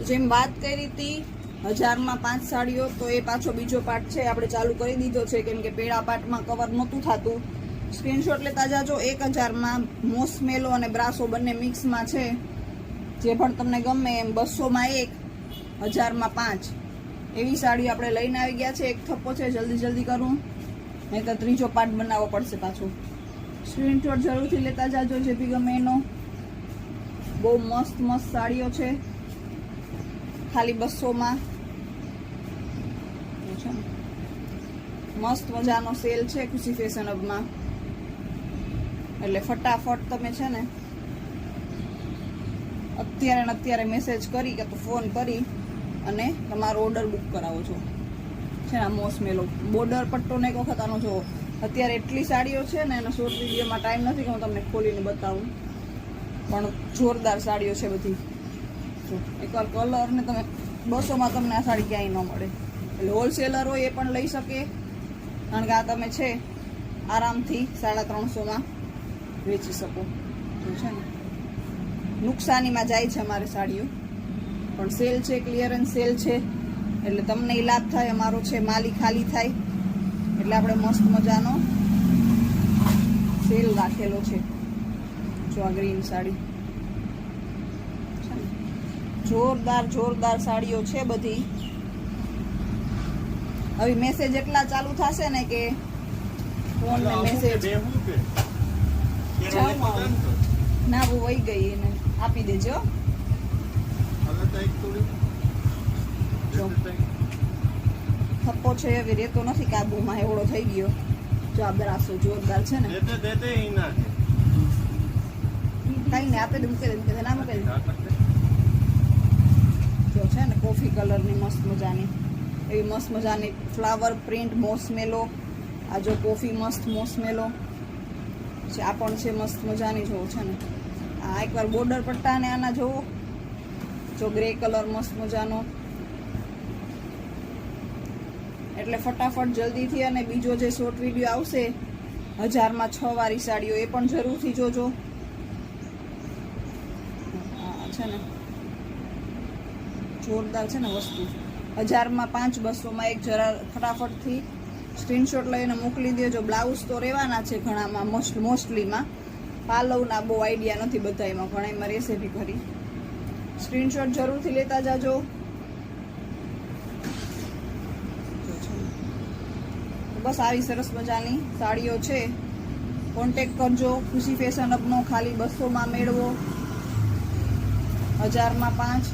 જેમ વાત કરી હતી 1000 માં 5 સાડીઓ, તો એ પાછો બીજો પાર્ટ છે આપણે ચાલુ કરી દીધો છે, કેમ કે પેડા પાર્ટમાં કવર નહોતું થતું. સ્ક્રીનશોટ લેતા જાજો. 1000 માં મોસમેલો અને બ્રાસો બંને મિક્સમાં છે, જે પણ તમને ગમે એમ. 200 માં 1, 1000 માં 5 એવી સાડી આપણે લઈને આવી ગયા છે. એક થપ્પો છે, જલ્દી કરું, નહીં તો ત્રીજો પાર્ટ બનાવવો પડશે પાછો. સ્ક્રીનશોટ જરૂરથી લેતા જાજો જે બી ગમે એનો. બહુ મસ્ત સાડીઓ છે, ખાલી 200 માં. મસ્ત મજાનો સેલ છે ખુશી ફેશન હબમાં, એટલે ફટાફટ તમે છે ને અત્યારે મેસેજ કરી કે તો ફોન કરી અને તમારો ઓર્ડર બુક કરાવો છો. છે ને મોસમેલો બોર્ડર પટ્ટો ને એક વખત આનો જો. અત્યારે એટલી સાડીઓ છે ને, એનો શોર્ટ વિડીયોમાં ટાઈમ નથી કે હું તમને ખોલીને બતાવું, પણ જોરદાર સાડીઓ છે બધી. એકવાર કલર ને તમે 200 માં તમને આ સાડી ક્યાંય ન મળે. એટલે હોલસેલર હોય એ પણ લઈ શકે, કારણ કે આ તમે છે આરામથી 350 માં વેચી શકો. છે ને નુકસાનીમાં જાય છે અમારે સાડીઓ, પણ સેલ છે, ક્લિયરન્સ સેલ છે, એટલે તમને એ લાભ થાય. અમારો છે માલી ખાલી થાય, એટલે આપણે મસ્ત મજાનો સેલ રાખેલો છે. જો આ ગ્રીન સાડી, જોરદાર સાડીઓ છે બધી. હવે મેસેજ એટલા ચાલુ થશે ને કે ફોન ને મેસેજ ના બહુ વહી ગઈ, એને આપી દેજો. થપ્પો છે હવે રેતો નથી કાબુમાં, એવડો થઈ ગયો. જો આ બ્રાસો જોરદાર છે ને. કઈ ને આપે મૂકે ના મૂકે. જો છે ને કોફી કલરની મસ્ત મજાની, એવી મસ્ત મજાની ફ્લાવર પ્રિન્ટ મોસમેલો. આ જો કોફી મસ્ત મોસમેલો છે, આ પણ છે મસ્ત મજાની. જોવો છે ને આ એકવાર બોર્ડર પટ્ટા ને આના જોવો, જો ગ્રે કલર મસ્ત મજાનો. એટલે ફટાફટ જલ્દીથી. અને બીજો જે શોર્ટ વિડીયો આવશે 1000 માં 6 વાળી સાડીઓ, એ પણ જરૂરથી જોજો. છે ને જોરદાર છે ને વસ્તુ. 1000 માં 5, 200 માં 1. જરા ફટાફટથી સ્ક્રીનશોટ લઈને મોકલી દેજો. બ્લાઉઝ તો રહેવાના છે ઘણામાં, મોસ્ટલીમાં. પાલવના બહુ આઈડિયા નથી બધા, એમાં ઘણામાં રહેશે બી ખરી. સ્ક્રીનશોટ જરૂરથી લેતા જાજો. બસ આવી સરસ મજાની સાડીઓ છે. કોન્ટેક કરજો. ખુશી ફેશન હબનો ખાલી 200 માં મેળવો, 1000 માં 5.